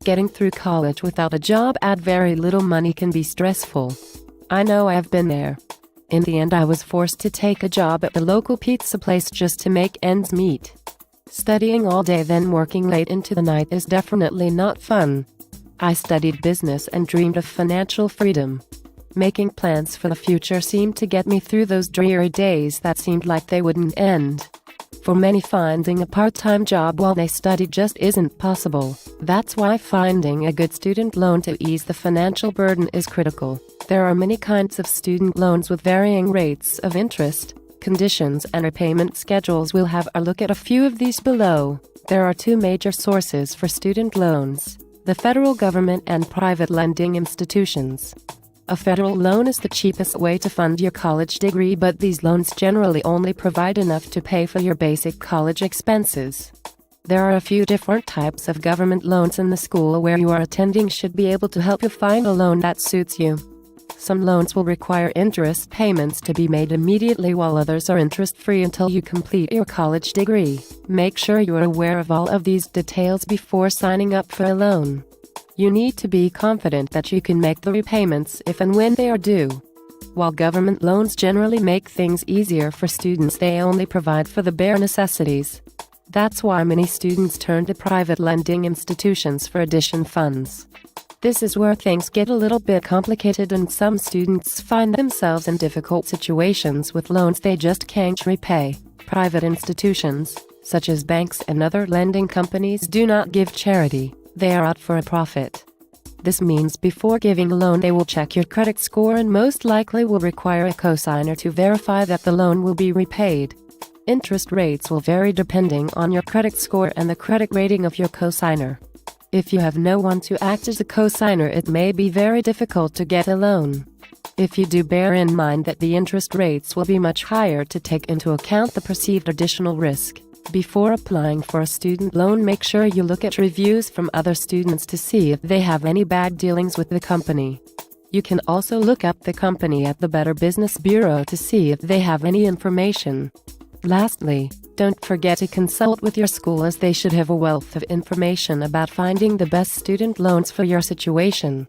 Getting through college without a job at very little money can be stressful. I know I've been there. In the end, I was forced to take a job at the local pizza place just to make ends meet. Studying all day then working late into the night is definitely not fun. I studied business and dreamed of financial freedom. Making plans for the future seemed to get me through those dreary days that seemed like they wouldn't end. For many, finding a part-time job while they study just isn't possible. That's why finding a good student loan to ease the financial burden is critical. There are many kinds of student loans with varying rates of interest, conditions, and repayment schedules. We'll have a look at a few of these below. There are two major sources for student loans: the federal government and private lending institutions. A federal loan is the cheapest way to fund your college degree, but these loans generally only provide enough to pay for your basic college expenses. There are a few different types of government loans, and the school where you are attending should be able to help you find a loan that suits you. Some loans will require interest payments to be made immediately, while others are interest-free until you complete your college degree. Make sure you are aware of all of these details before signing up for a loan. You need to be confident that you can make the repayments if and when they are due. While government loans generally make things easier for students, they only provide for the bare necessities. That's why many students turn to private lending institutions for addition funds. This is where things get a little bit complicated, and some students find themselves in difficult situations with loans they just can't repay. Private institutions, such as banks and other lending companies, do not give charity. They are out for a profit. This means before giving a loan, they will check your credit score and most likely will require a cosigner to verify that the loan will be repaid. Interest rates will vary depending on your credit score and the credit rating of your cosigner. If you have no one to act as a cosigner, it may be very difficult to get a loan. If you do, bear in mind that the interest rates will be much higher to take into account the perceived additional risk. Before applying for a student loan, make sure you look at reviews from other students to see if they have any bad dealings with the company. You can also look up the company at the Better Business Bureau to see if they have any information. Lastly, don't forget to consult with your school, as they should have a wealth of information about finding the best student loans for your situation.